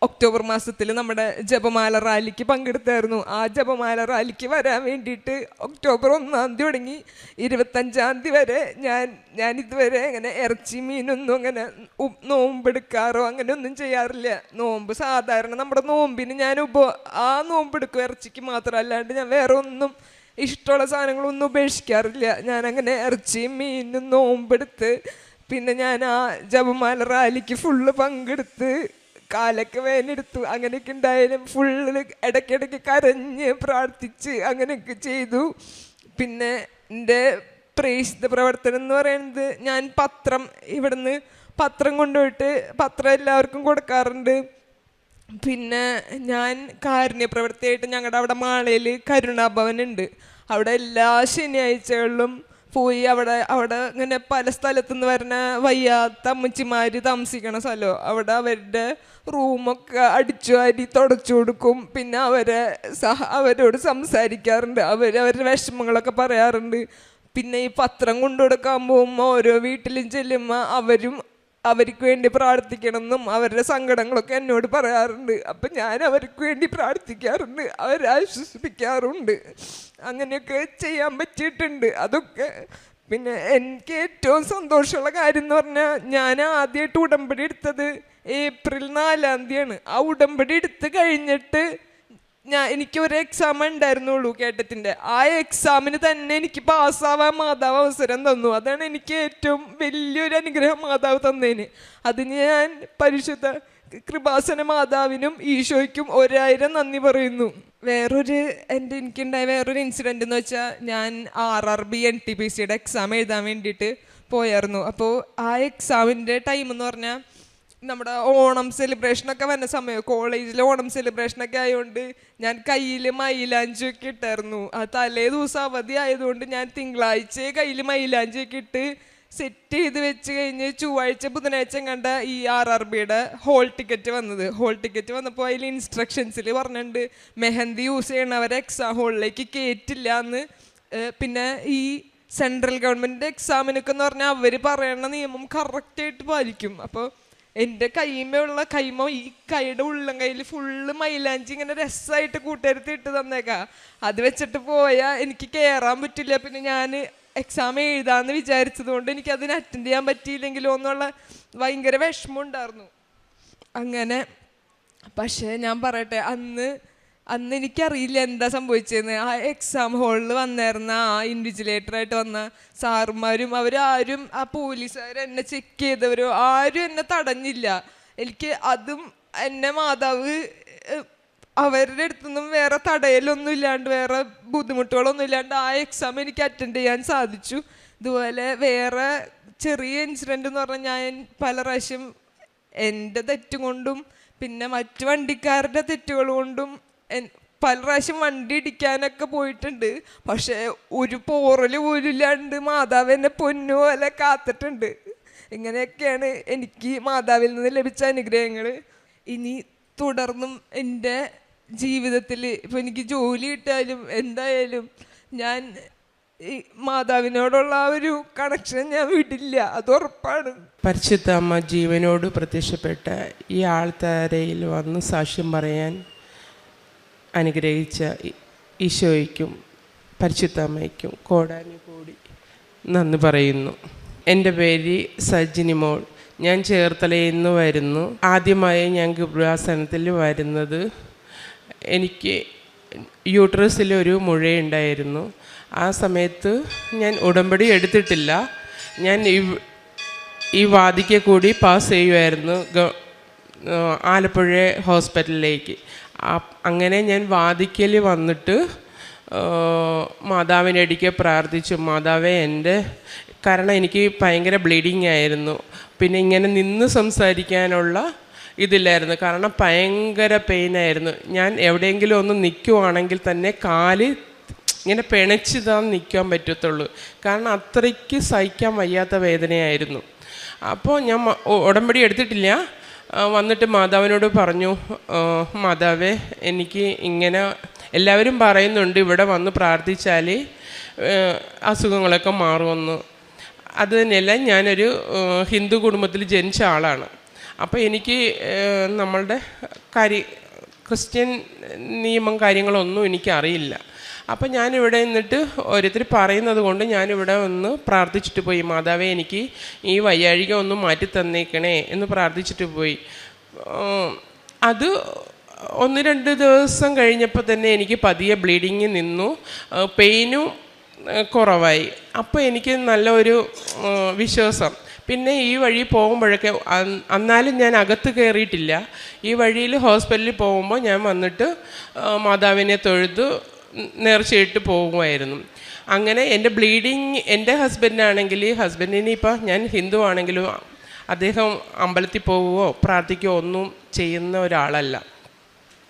ഒക്ടോബർ മാസത്തിൽ നമ്മുടെ ജപമാല റാലിക്ക് പങ്കെടുത്തായിരുന്നു. ആ ജപമാല റാലിക്ക് വരാൻ വേണ്ടിയിട്ട് ഒക്ടോബർ 1-ാം തീയതി തുടങ്ങി 25-ാം തീയതി വരെ ഞാൻ ഇതുവരെ അങ്ങനെ ഇറച്ചി മീനൊന്നും അങ്ങനെ നോമ്പെടുക്കാറോ അങ്ങനെ ഒന്നും ചെയ്യാറില്ല. നോമ്പ് സാധാരണ നമ്മുടെ നോമ്പിന് ഞാൻ ആ നോമ്പെടുക്കും ഇറച്ചിക്ക് മാത്രം, അല്ലാണ്ട് ഞാൻ വേറെ ഒന്നും ഇഷ്ടമുള്ള സാധനങ്ങളൊന്നും ഉപേക്ഷിക്കാറില്ല. ഞാനങ്ങനെ ഇറച്ചിയും മീനും നോമ്പെടുത്ത് പിന്നെ ഞാൻ ആ ജപമാല റാലിക്ക് ഫുള്ള് പങ്കെടുത്ത് കാലൊക്കെ വേനെടുത്തു. അങ്ങനെയൊക്കെ ഉണ്ടായാലും ഫുള്ള് ഇടയ്ക്കിടയ്ക്ക് കരഞ്ഞ് പ്രാർത്ഥിച്ച് അങ്ങനെയൊക്കെ ചെയ്തു. പിന്നെ എൻ്റെ പ്രേക്ഷിത പ്രവർത്തനം എന്ന് പറയുന്നത്, ഞാൻ ഇവിടുന്ന് പത്രം കൊണ്ടുപോയിട്ട് പത്രം എല്ലാവർക്കും കൊടുക്കാറുണ്ട്. പിന്നെ ഞാൻ കാരുണ്യ പ്രവൃത്തിയായിട്ട് ഞങ്ങളുടെ അവിടെ മാളയിൽ കരുണാഭവൻ ഉണ്ട്. അവിടെ എല്ലാ ശനിയാഴ്ചകളിലും പോയി അവിടെ ഇങ്ങനെ പല സ്ഥലത്തുനിന്ന് വരുന്ന വയ്യാത്ത അമ്മച്ചിമാർ താമസിക്കണ സ്ഥലം, അവിടെ അവരുടെ റൂമൊക്കെ അടിച്ചു വാരി തുടച്ചു കൊടുക്കും. പിന്നെ അവരോട് സംസാരിക്കാറുണ്ട്, അവരുടെ വിഷമങ്ങളൊക്കെ പറയാറുണ്ട്. പിന്നെ ഈ പത്രം കൊണ്ടു കൊടുക്കാൻ പോകുമ്പോൾ ഓരോ വീട്ടിലും ചെല്ലുമ്പോൾ അവർക്ക് വേണ്ടി പ്രാർത്ഥിക്കണമെന്നും അവരുടെ സങ്കടങ്ങളൊക്കെ എന്നോട് പറയാറുണ്ട്. അപ്പം ഞാൻ അവർക്ക് വേണ്ടി പ്രാർത്ഥിക്കാറുണ്ട്, അവരെ ആശ്വസിപ്പിക്കാറുണ്ട്. അങ്ങനെയൊക്കെ ചെയ്യാൻ പറ്റിയിട്ടുണ്ട് അതൊക്കെ. പിന്നെ എനിക്ക് ഏറ്റവും സന്തോഷമുള്ള കാര്യം എന്ന് പറഞ്ഞാൽ, ഞാൻ ആദ്യമായിട്ട് ഉടമ്പടി എടുത്തത് ഏപ്രിൽ 4-ാം തീയതിയാണ്. ആ ഉടമ്പടി എടുത്ത് കഴിഞ്ഞിട്ട് എനിക്കൊരു എക്സാം ഉണ്ടായിരുന്നുള്ളൂ കേട്ടത്തിൻ്റെ. ആ എക്സാമിന് തന്നെ എനിക്ക് പാസ്സാവാൻ മാതാവ് അവസരം തന്നു. അതാണ് എനിക്ക് ഏറ്റവും വലിയൊരു അനുഗ്രഹം മാതാവ് തന്നതിന്. അതിന് ഞാൻ പരിശുദ്ധ കൃപാസന മാതാവിനും ഈശോയ്ക്കും 1000 നന്ദി പറയുന്നു. എനിക്കുണ്ടായ വേറൊരു ഇൻസിഡൻ്റ് എന്ന് വെച്ചാൽ, ഞാൻ RRB NTPCയുടെ എക്സാം എഴുതാൻ വേണ്ടിയിട്ട് പോയായിരുന്നു. അപ്പോൾ ആ എക്സാമിൻ്റെ ടൈം എന്ന് പറഞ്ഞാൽ നമ്മുടെ ഓണം സെലിബ്രേഷനൊക്കെ വരുന്ന സമയം, കോളേജിലെ ഓണം സെലിബ്രേഷനൊക്കെ ആയതുകൊണ്ട് ഞാൻ കയ്യിൽ മൈലാഞ്ചിയൊക്കെ ഇട്ടായിരുന്നു. ആ തലേ ദിവസം അവധി ആയതുകൊണ്ട് ഞാൻ തിങ്കളാഴ്ച കയ്യിൽ മൈലാഞ്ചിയൊക്കെ ഇട്ട് സെറ്റ് ചെയ്ത് വെച്ച് കഴിഞ്ഞ് ചൊവ്വാഴ്ച ബുധനാഴ്ച കണ്ട ഈ RRBയുടെ ഹോൾ ടിക്കറ്റ് വന്നത്. ഹോൾ ടിക്കറ്റ് വന്നപ്പോൾ അതിൽ ഇൻസ്ട്രക്ഷൻസിൽ പറഞ്ഞിട്ടുണ്ട്, മെഹന്തി യൂസ് ചെയ്യണവരെ എക്സാം ഹോളിലേക്ക് കയറ്റില്ല എന്ന്. പിന്നെ ഈ സെൻട്രൽ ഗവൺമെൻറ് എക്സാമിനൊക്കെ എന്ന് പറഞ്ഞാൽ അവർ പറയുന്ന നിയമം കറക്റ്റായിട്ട് പാലിക്കും. അപ്പോൾ എൻ്റെ കൈമ ഈ കൈയുടെ ഉള്ളം കയ്യിൽ ഫുള്ള് മൈലാഞ്ചി ഇങ്ങനെ രസമായിട്ട് കൂട്ടുകാരത്തി ഇട്ട് തന്നേക്കാം. അത് വെച്ചിട്ട് പോയാൽ എനിക്ക് കയറാൻ പറ്റില്ല. പിന്നെ ഞാൻ എക്സാം എഴുതാമെന്ന് വിചാരിച്ചത് കൊണ്ട് എനിക്ക് അതിന് അറ്റൻഡ് ചെയ്യാൻ പറ്റിയില്ലെങ്കിലോ എന്നുള്ള ഭയങ്കര വിഷമം ഉണ്ടായിരുന്നു. അങ്ങനെ പക്ഷേ ഞാൻ പറയട്ടെ, അന്ന് എനിക്കറിയില്ല എന്താ സംഭവിച്ചതെന്ന്. ആ എക്സാം ഹോളിൽ വന്നിരുന്ന ആ ഇൻവിജിലേറ്ററായിട്ട് വന്ന സാറുമാരും അവരാരും, ആ പോലീസുകാർ എന്നെ ചെക്ക് ചെയ്തവരോ ആരും എന്നെ തടഞ്ഞില്ല. എനിക്ക് അതും എന്നെ മാതാവ് അവരുടെ അടുത്തൊന്നും വേറെ തടയലൊന്നും ഇല്ലാണ്ട് വേറെ ബുദ്ധിമുട്ടുകളൊന്നും ഇല്ലാണ്ട് ആ എക്സാം എനിക്ക് അറ്റൻഡ് ചെയ്യാൻ സാധിച്ചു. ഇതുപോലെ വേറെ ചെറിയ ഇൻസിഡൻ്റ് എന്ന് പറഞ്ഞാൽ, ഞാൻ പല പ്രാവശ്യം എൻ്റെ തെറ്റുകൊണ്ടും പിന്നെ മറ്റു വണ്ടിക്കാരുടെ തെറ്റുകൾ കൊണ്ടും പല പ്രാവശ്യം വണ്ടി ഇടിക്കാനൊക്കെ പോയിട്ടുണ്ട്. പക്ഷേ ഒരു പോറൽ പോലും ഇല്ലാണ്ട് മാതാവ് എന്നെ പൊന്നുപോലെ കാത്തിട്ടുണ്ട്. ഇങ്ങനെയൊക്കെയാണ് എനിക്ക് മാതാവിൽ നിന്ന് ലഭിച്ച അനുഗ്രഹങ്ങൾ. ഇനി തുടർന്നും എൻ്റെ ജീവിതത്തിൽ ഇപ്പോൾ എനിക്ക് ജോലി കിട്ടിയാലും എന്തായാലും ഞാൻ ഈ മാതാവിനോടുള്ള ആ ഒരു കണക്ഷൻ ഞാൻ വിടില്ല, അത് ഉറപ്പാണ്. പരിശുദ്ധ അമ്മ ജീവനോട് പ്രത്യക്ഷപ്പെട്ട ഈ ആൾത്താരയിൽ വന്ന് സാക്ഷ്യം പറയാൻ അനുഗ്രഹിച്ച ഈശോയ്ക്കും പരിശുദ്ധ അമ്മയ്ക്കും കോടാനുകൂടി നന്ദി പറയുന്നു. എൻ്റെ പേര് സജിനി മോൾ. ഞാൻ ചേർത്തലയിൽ നിന്ന് വരുന്നു. ആദ്യമായി ഞാൻ ഗൃഹാസനത്തിൽ വരുന്നത് എനിക്ക് യൂട്രസിലൊരു മുഴയുണ്ടായിരുന്നു. ആ സമയത്ത് ഞാൻ ഉടമ്പടി എടുത്തിട്ടില്ല. ഞാൻ ഈ വാതിക്കെ കൂടി പാസ് ചെയ്യുമായിരുന്നു ആലപ്പുഴ ഹോസ്പിറ്റലിലേക്ക്. അങ്ങനെ ഞാൻ വാതിക്കൽ വന്നിട്ട് മാതാവിനടിക്കെ പ്രാർത്ഥിച്ചു. മാതാവേ കാരണം എനിക്ക് ഭയങ്കര ബ്ലീഡിങ് ആയിരുന്നു. പിന്നെ ഇങ്ങനെ നിന്ന് സംസാരിക്കാനുള്ള ഇതില്ലായിരുന്നു, കാരണം ഭയങ്കര പെയിനായിരുന്നു. ഞാൻ എവിടെയെങ്കിലും ഒന്ന് നിൽക്കുവാണെങ്കിൽ തന്നെ കാല് ഇങ്ങനെ പിണച്ച് നിൽക്കാൻ പറ്റത്തുള്ളൂ, കാരണം അത്രയ്ക്ക് സഹിക്കാൻ വയ്യാത്ത വേദനയായിരുന്നു. അപ്പോൾ ഞാൻ ഉടമ്പടി എടുത്തിട്ടില്ല. വന്നിട്ട് മാതാവിനോട് പറഞ്ഞു, മാതാവേ എനിക്ക് ഇങ്ങനെ എല്ലാവരും പറയുന്നുണ്ട് ഇവിടെ വന്ന് പ്രാർത്ഥിച്ചാൽ അസുഖങ്ങളൊക്കെ മാറുമെന്ന്. അത് തന്നെയല്ല, ഞാനൊരു ഹിന്ദു കുടുംബത്തിൽ ജനിച്ച ആളാണ്. അപ്പോൾ എനിക്ക് നമ്മളുടെ ക്രിസ്ത്യൻ നിയമം കാര്യങ്ങളൊന്നും എനിക്കറിയില്ല. അപ്പം ഞാനിവിടെ നിന്നിട്ട് ഓരോരുത്തർ പറയുന്നത് കൊണ്ട് ഞാനിവിടെ ഒന്ന് പ്രാർത്ഥിച്ചിട്ട് പോയി. മാതാവേ എനിക്ക് ഈ വയ്യാഴിക ഒന്ന് മാറ്റി തന്നേക്കണേ എന്ന് പ്രാർത്ഥിച്ചിട്ട് പോയി. അത് 1-2 ദിവസം കഴിഞ്ഞപ്പോൾ തന്നെ എനിക്ക് പതിയെ ബ്ലീഡിങ് നിന്നു, പെയിനും കുറവായി. അപ്പോൾ എനിക്ക് നല്ലൊരു വിശ്വാസം. പിന്നെ ഈ വഴി പോകുമ്പോഴൊക്കെ എന്നാലും ഞാൻ അകത്ത് കയറിയിട്ടില്ല. ഈ വഴിയിൽ ഹോസ്പിറ്റലിൽ പോകുമ്പോൾ ഞാൻ വന്നിട്ട് മാതാവിനെ തൊഴുത് നേർച്ചയിട്ട് പോകുമായിരുന്നു. അങ്ങനെ എൻ്റെ ബ്ലീഡിങ്, എൻ്റെ ഹസ്ബൻഡിന് ഇപ്പോൾ ഞാൻ ഹിന്ദു ആണെങ്കിലും അദ്ദേഹം അമ്പലത്തിൽ പോവുകയോ പ്രാർത്ഥിക്കുകയോ ഒന്നും ചെയ്യുന്ന ഒരാളല്ല.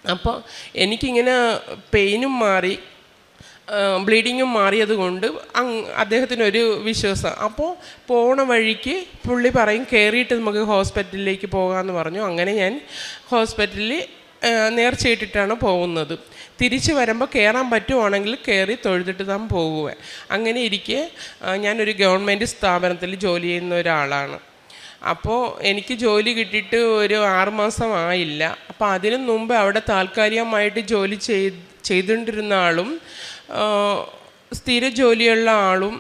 അപ്പോൾ എനിക്കിങ്ങനെ പെയിനും മാറി ബ്ലീഡിങ്ങും മാറിയത് കൊണ്ട് അദ്ദേഹത്തിനൊരു വിശ്വാസം. അപ്പോൾ പോണ വഴിക്ക് പുള്ളി പറയും കയറിയിട്ട് നമുക്ക് ഹോസ്പിറ്റലിലേക്ക് പോകാമെന്ന് പറഞ്ഞു. അങ്ങനെ ഞാൻ ഹോസ്പിറ്റലിൽ നേർച്ചയിട്ടിട്ടാണ് പോകുന്നത്. തിരിച്ച് വരുമ്പോൾ കയറാൻ പറ്റുവാണെങ്കിൽ കയറി തൊഴുതിട്ട് താൻ പോകുക. അങ്ങനെ ഇരിക്കെ ഞാനൊരു ഗവൺമെൻറ് സ്ഥാപനത്തിൽ ജോലി ചെയ്യുന്ന ഒരാളാണ്. അപ്പോൾ എനിക്ക് ജോലി കിട്ടിയിട്ട് ഒരു 6 മാസം ആയില്ല. അപ്പോൾ അതിനു മുമ്പ് അവിടെ താൽക്കാലികമായിട്ട് ജോലി ചെയ്തുകൊണ്ടിരുന്ന ആളും സ്ഥിര ജോലിയുള്ള ആളും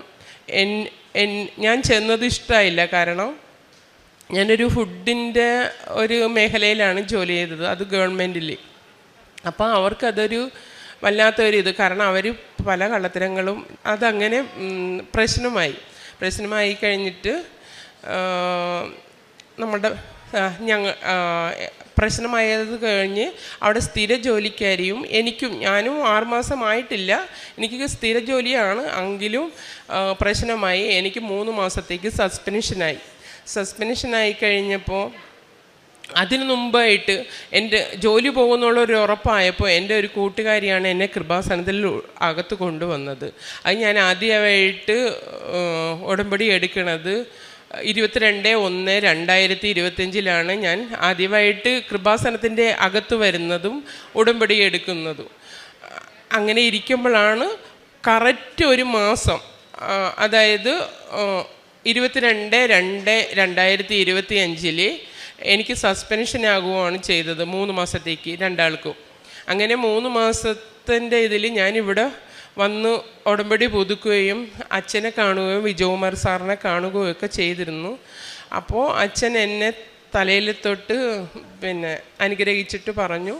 ഞാൻ ചെന്നത് ഇഷ്ടമായില്ല. കാരണം ഞാനൊരു ഫുഡിൻ്റെ ഒരു മേഖലയിലാണ് ജോലി ചെയ്തത്, അത് ഗവൺമെൻറ്റിൽ. അപ്പോൾ അവർക്കതൊരു വല്ലാത്തൊരിത്, കാരണം അവർ പല കള്ളത്തരങ്ങളും അതങ്ങനെ പ്രശ്നമായി കഴിഞ്ഞിട്ട് നമ്മുടെ പ്രശ്നമായത് കഴിഞ്ഞ് അവിടെ സ്ഥിര ജോലിക്കാരിയും ഞാനും 6 മാസമായിട്ടില്ല, എനിക്ക് സ്ഥിര ജോലിയാണ് എങ്കിലും പ്രശ്നമായി. എനിക്ക് 3 മാസത്തേക്ക് സസ്പെൻഷനായി കഴിഞ്ഞപ്പോൾ അതിനു മുമ്പായിട്ട് എൻ്റെ ജോലി പോകുന്നുള്ളൊരു ഉറപ്പായപ്പോൾ എൻ്റെ ഒരു കൂട്ടുകാരിയാണ് എന്നെ കൃപാസനത്തിൽ അകത്ത് കൊണ്ടുവന്നത്. അത് ഞാൻ ആദ്യമായിട്ട് ഉടമ്പടി എടുക്കുന്നത് 22/1/2025 ഞാൻ ആദ്യമായിട്ട് കൃപാസനത്തിൻ്റെ അകത്ത് വരുന്നതും ഉടമ്പടി എടുക്കുന്നതും. അങ്ങനെ ഇരിക്കുമ്പോഴാണ് കറക്റ്റ് ഒരു മാസം, അതായത് 22/2/2025 എനിക്ക് സസ്പെൻഷനാകുകയാണ് ചെയ്തത് 3 മാസത്തേക്ക് രണ്ടാൾക്കും. അങ്ങനെ 3 മാസത്തിൻ്റെ ഇതിൽ ഞാനിവിടെ വന്ന് ഉടമ്പടി പുതുക്കുകയും അച്ഛനെ കാണുകയും വിജയകുമാർ സാറിനെ കാണുകയും ഒക്കെ ചെയ്തിരുന്നു. അപ്പോൾ അച്ഛൻ എന്നെ തലയിൽ തൊട്ട് അനുഗ്രഹിച്ചിട്ട് പറഞ്ഞു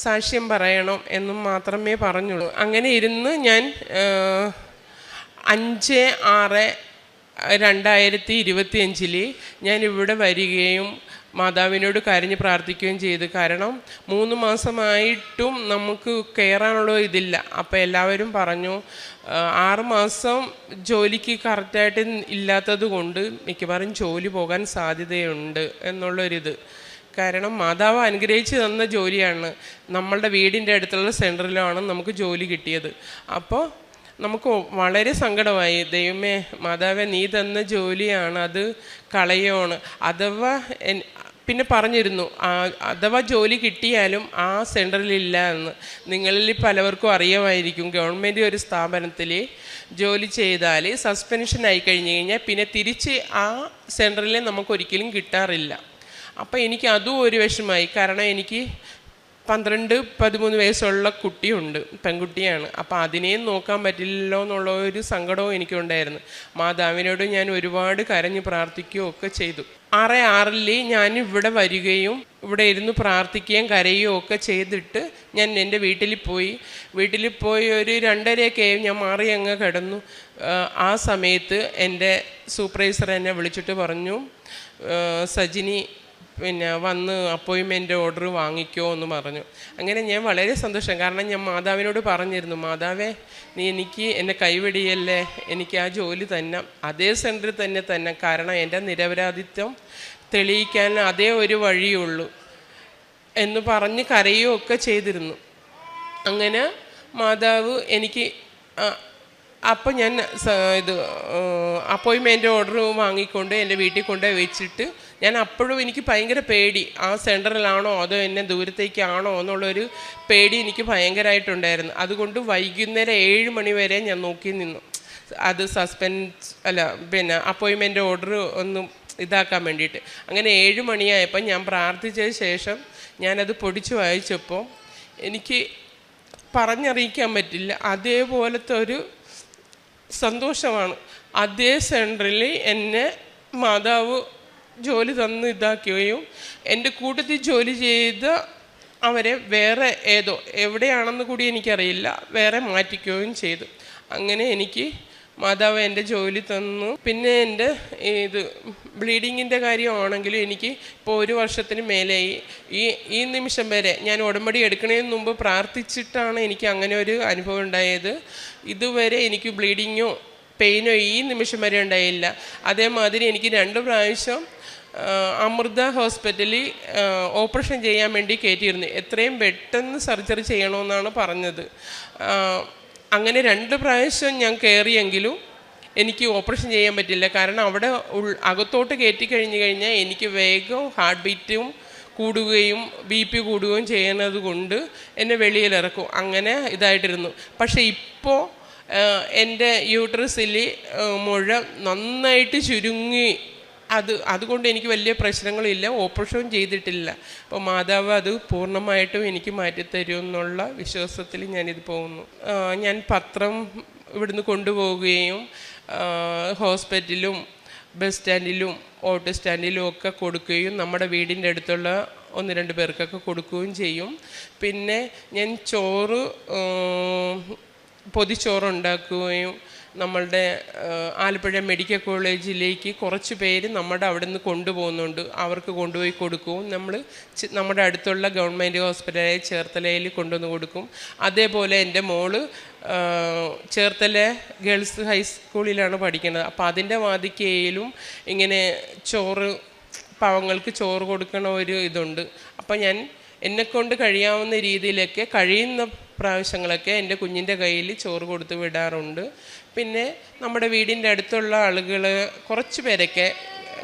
സാക്ഷ്യം പറയണം എന്നും മാത്രമേ പറഞ്ഞുള്ളൂ. അങ്ങനെ ഇരുന്ന് ഞാൻ 5/6/2025 ഞാൻ ഇവിടെ വരികയും മാതാവിനോട് കരഞ്ഞ് പ്രാർത്ഥിക്കുകയും ചെയ്തു. കാരണം 3 മാസമായിട്ടും നമുക്ക് കയറാനുള്ള ഇതില്ല. അപ്പോൾ എല്ലാവരും പറഞ്ഞു 6 മാസം ജോലിക്ക് കറക്റ്റായിട്ട് ഇല്ലാത്തത് കൊണ്ട് മിക്കവാറും ജോലി പോകാൻ സാധ്യതയുണ്ട് എന്നുള്ളൊരിത്. കാരണം മാതാവ് അനുഗ്രഹിച്ച് തന്ന ജോലിയാണ്. നമ്മളുടെ വീടിൻ്റെ അടുത്തുള്ള സെൻറ്ററിലാണ് നമുക്ക് ജോലി കിട്ടിയത്. അപ്പോൾ നമുക്ക് വളരെ സങ്കടമായി. ദൈവമേ, മാതാവേ, നീ തന്ന ജോലിയാണ്, അത് കളയാണ്. അഥവാ പിന്നെ പറഞ്ഞിരുന്നു, അഥവാ ജോലി കിട്ടിയാലും ആ സെൻറ്ററിലില്ല എന്ന്. നിങ്ങളിൽ പലവർക്കും അറിയാമായിരിക്കും, ഗവൺമെൻറ് ഒരു സ്ഥാപനത്തിൽ ജോലി ചെയ്താൽ സസ്പെൻഷൻ ആയി കഴിഞ്ഞ് കഴിഞ്ഞാൽ പിന്നെ തിരിച്ച് ആ സെൻറ്ററിൽ നമുക്കൊരിക്കലും കിട്ടാറില്ല. അപ്പോൾ എനിക്ക് അതും ഒരു വിഷമമായി. കാരണം എനിക്ക് 12-13 വയസ്സുള്ള കുട്ടിയുണ്ട്, പെൺകുട്ടിയാണ്. അപ്പോൾ അതിനെയും നോക്കാൻ പറ്റില്ലല്ലോ എന്നുള്ള ഒരു സങ്കടവും എനിക്കുണ്ടായിരുന്നു. മാതാവിനോട് ഞാൻ ഒരുപാട് കരഞ്ഞ് പ്രാർത്ഥിക്കുകയും ഒക്കെ ചെയ്തു. 6/6 ഞാൻ ഇവിടെ വരികയും ഇവിടെ ഇരുന്ന് പ്രാർത്ഥിക്കുകയും കരയുകയും ഒക്കെ ചെയ്തിട്ട് ഞാൻ എൻ്റെ വീട്ടിൽ പോയി ഒരു 2:30 ഞാൻ മാറി അങ്ങ് കിടന്നു. ആ സമയത്ത് എൻ്റെ സൂപ്പർവൈസർ എന്നെ വിളിച്ചിട്ട് പറഞ്ഞു, സജിനി പിന്നെ വന്ന് അപ്പോയിൻമെൻ്റ് ഓർഡർ വാങ്ങിക്കോ എന്ന് പറഞ്ഞു. അങ്ങനെ ഞാൻ വളരെ സന്തോഷം. കാരണം ഞാൻ മാതാവിനോട് പറഞ്ഞിരുന്നു, മാതാവേ, നീ എന്നെ കൈവെടിയല്ലേ, എനിക്ക് ആ ജോലി തന്നെ അതേ സെൻറ്ററിൽ തന്നെ കാരണം എൻ്റെ നിരപരാധിത്വം തെളിയിക്കാൻ അതേ ഒരു വഴിയുള്ളൂ എന്ന് പറഞ്ഞ് കരയുകയൊക്കെ ചെയ്തിരുന്നു. അങ്ങനെ മാതാവ് എനിക്ക് അപ്പം ഞാൻ അപ്പോയിൻമെൻ്റ് ഓർഡർ വാങ്ങിക്കൊണ്ട് എൻ്റെ വീട്ടിൽ കൊണ്ട് വെച്ചിട്ട് ഞാൻ അപ്പോഴും എനിക്ക് ഭയങ്കര പേടി, ആ സെൻറ്ററിലാണോ അതോ എന്നെ ദൂരത്തേക്കാണോ എന്നുള്ളൊരു പേടി എനിക്ക് ഭയങ്കരമായിട്ടുണ്ടായിരുന്നു. അതുകൊണ്ട് വൈകുന്നേരം 7 മണി വരെ ഞാൻ നോക്കി നിന്നു. അത് പിന്നെ അപ്പോയിൻമെൻ്റ് ഓർഡർ ഒന്നും ഇതാക്കാൻ വേണ്ടിയിട്ട്. അങ്ങനെ 7 മണിയായപ്പോൾ ഞാൻ പ്രാർത്ഥിച്ചതിന് ശേഷം ഞാനത് പൊടിച്ച് വായിച്ചപ്പോൾ എനിക്ക് പറഞ്ഞറിയിക്കാൻ പറ്റില്ല, അതേപോലത്തെ ഒരു സന്തോഷമാണ്. അതേ സെൻറ്ററിൽ എന്നെ മാതാവ് ജോലി തന്ന് ഇതാക്കുകയും എൻ്റെ കൂട്ടത്തിൽ ജോലി ചെയ്ത അവരെ വേറെ എവിടെയാണെന്ന് കൂടി എനിക്കറിയില്ല, വേറെ മാറ്റിക്കുകയും ചെയ്തു. അങ്ങനെ എനിക്ക് മാതാവ് എൻ്റെ ജോലി തന്നു. പിന്നെ എൻ്റെ ബ്ലീഡിങ്ങിൻ്റെ കാര്യമാണെങ്കിലും എനിക്ക് ഇപ്പോൾ 1 വർഷത്തിന് മേലെയായി. ഈ നിമിഷം വരെ ഞാൻ ഉടമ്പടി എടുക്കുന്നതിന് മുമ്പ് പ്രാർത്ഥിച്ചിട്ടാണ് എനിക്ക് അങ്ങനെ ഒരു അനുഭവം ഉണ്ടായത്. ഇതുവരെ എനിക്ക് ബ്ലീഡിങ്ങോ പെയിനോ ഈ നിമിഷം വരെ ഉണ്ടായില്ല. അതേമാതിരി എനിക്ക് 2 പ്രാവശ്യം അമൃത ഹോസ്പിറ്റലിൽ ഓപ്പറേഷൻ ചെയ്യാൻ വേണ്ടി കയറ്റിയിരുന്നു. എത്രയും പെട്ടെന്ന് സർജറി ചെയ്യണമെന്നാണ് പറഞ്ഞത്. അങ്ങനെ 2 പ്രാവശ്യം ഞാൻ കയറിയെങ്കിലും എനിക്ക് ഓപ്പറേഷൻ ചെയ്യാൻ പറ്റില്ല. കാരണം അവിടെ അകത്തോട്ട് കയറ്റി കഴിഞ്ഞാൽ എനിക്ക് വേഗം ഹാർട്ട് ബീറ്റും കൂടുകയും BP കൂടുകയും ചെയ്യുന്നത് കൊണ്ട് എന്നെ വെളിയിലിറക്കും. അങ്ങനെ ഇതായിട്ടിരുന്നു. പക്ഷേ ഇപ്പോൾ എൻ്റെ യൂട്രസിൽ മുഴ നന്നായിട്ട് ചുരുങ്ങി. അതുകൊണ്ട് എനിക്ക് വലിയ പ്രശ്നങ്ങളില്ല, ഓപ്പറേഷൻ ചെയ്തിട്ടില്ല. അപ്പോൾ മാതാവ് അത് പൂർണ്ണമായിട്ടും എനിക്ക് മാറ്റിത്തരുമെന്നുള്ള വിശ്വാസത്തിൽ ഞാനിത് പോകുന്നു. ഞാൻ പത്രം ഇവിടുന്ന് കൊണ്ടുപോവുകയും ഹോസ്പിറ്റലിലും ബസ് സ്റ്റാൻഡിലും ഓട്ടോ സ്റ്റാൻഡിലും ഒക്കെ കൊടുക്കുകയും നമ്മുടെ വീടിൻ്റെ അടുത്തുള്ള 1-2 പേർക്കൊക്കെ കൊടുക്കുകയും ചെയ്യും. പിന്നെ ഞാൻ പൊതിച്ചോറുണ്ടാക്കുകയും നമ്മളുടെ ആലപ്പുഴ മെഡിക്കൽ കോളേജിലേക്ക് കുറച്ച് പേര് നമ്മുടെ അവിടെ നിന്ന് കൊണ്ടുപോകുന്നുണ്ട്. അവർക്ക് കൊണ്ടുപോയി കൊടുക്കും. നമ്മുടെ അടുത്തുള്ള ഗവൺമെൻറ് ഹോസ്പിറ്റലായ ചേർത്തലയിൽ കൊണ്ടുവന്ന് കൊടുക്കും. അതേപോലെ എൻ്റെ മോള് ചേർത്തല ഗേൾസ് ഹൈസ്കൂളിലാണ് പഠിക്കുന്നത്. അപ്പോൾ അതിൻ്റെ വാതിക്കയിലും ഇങ്ങനെ പാവങ്ങൾക്ക് ചോറ് കൊടുക്കണ ഒരു ഇതുണ്ട്. അപ്പോൾ ഞാൻ എന്നെക്കൊണ്ട് കഴിയാവുന്ന രീതിയിലൊക്കെ കഴിയുന്ന പ്രാവശ്യങ്ങളൊക്കെ എൻ്റെ കുഞ്ഞിൻ്റെ കയ്യിൽ ചോറ് കൊടുത്ത് വിടാറുണ്ട്. പിന്നെ നമ്മുടെ വീടിൻ്റെ അടുത്തുള്ള ആളുകൾ കുറച്ച് പേരൊക്കെ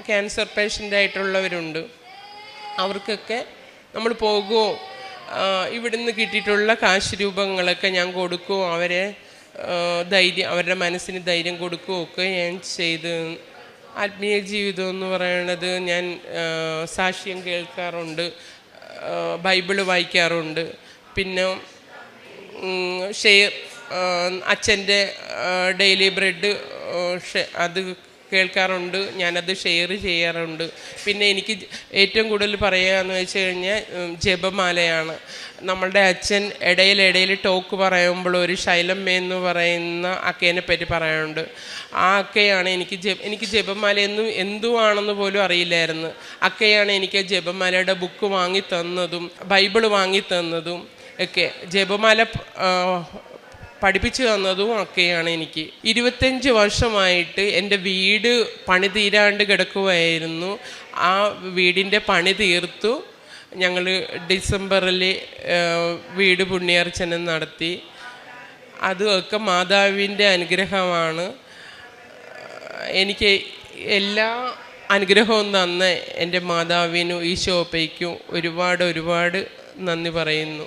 ക്യാൻസർ പേഷ്യൻ്റായിട്ടുള്ളവരുണ്ട്. അവർക്കൊക്കെ നമ്മൾ പോകുമോ ഇവിടുന്ന് കിട്ടിയിട്ടുള്ള കാശ് രൂപങ്ങളൊക്കെ ഞാൻ കൊടുക്കുമോ, അവരുടെ മനസ്സിന് ധൈര്യം കൊടുക്കുകയൊക്കെ ഞാൻ ചെയ്ത്. ആത്മീയ ജീവിതം എന്ന് പറയുന്നത് ഞാൻ സാക്ഷ്യം കേൾക്കാറുണ്ട്, ബൈബിള് വായിക്കാറുണ്ട്. പിന്നെ അച്ഛൻ്റെ ഡെയിലി ബ്രെഡ് അത് കേൾക്കാറുണ്ട്, ഞാനത് ഷെയർ ചെയ്യാറുണ്ട്. പിന്നെ എനിക്ക് ഏറ്റവും കൂടുതൽ പറയുകയെന്ന് വെച്ച് കഴിഞ്ഞാൽ ജപമാലയാണ്. നമ്മളുടെ അച്ഛൻ ഇടയിൽ ടോക്ക് പറയുമ്പോൾ ഒരു ശൈലമ്മ എന്ന് പറയുന്ന അക്കയെ പറ്റി പറയാറുണ്ട്. ആ അക്കയാണ് എനിക്ക് ജപമാല എന്തുവാണെന്ന് പോലും അറിയില്ലായിരുന്നു. അക്കയാണ് എനിക്ക് ജപമാലയുടെ ബുക്ക് വാങ്ങി തന്നതും ബൈബിള് വാങ്ങി തന്നതും ഒക്കെ. ജപമാല പഠിപ്പിച്ചു തന്നതും ഒക്കെയാണ് എനിക്ക്. 25 വർഷമായിട്ട് എൻ്റെ വീട് പണി തീരാണ്ട് കിടക്കുമായിരുന്നു. ആ വീടിൻ്റെ പണി തീർത്തു. ഞങ്ങൾ ഡിസംബറിൽ വീട് പുണ്യാർച്ചന നടത്തി. അതുമൊക്കെ മാതാവിൻ്റെ അനുഗ്രഹമാണ്. എനിക്ക് എല്ലാ അനുഗ്രഹവും തന്ന എൻ്റെ മാതാവിനും ഈശോപ്പയ്ക്കും ഒരുപാട് നന്ദി പറയുന്നു.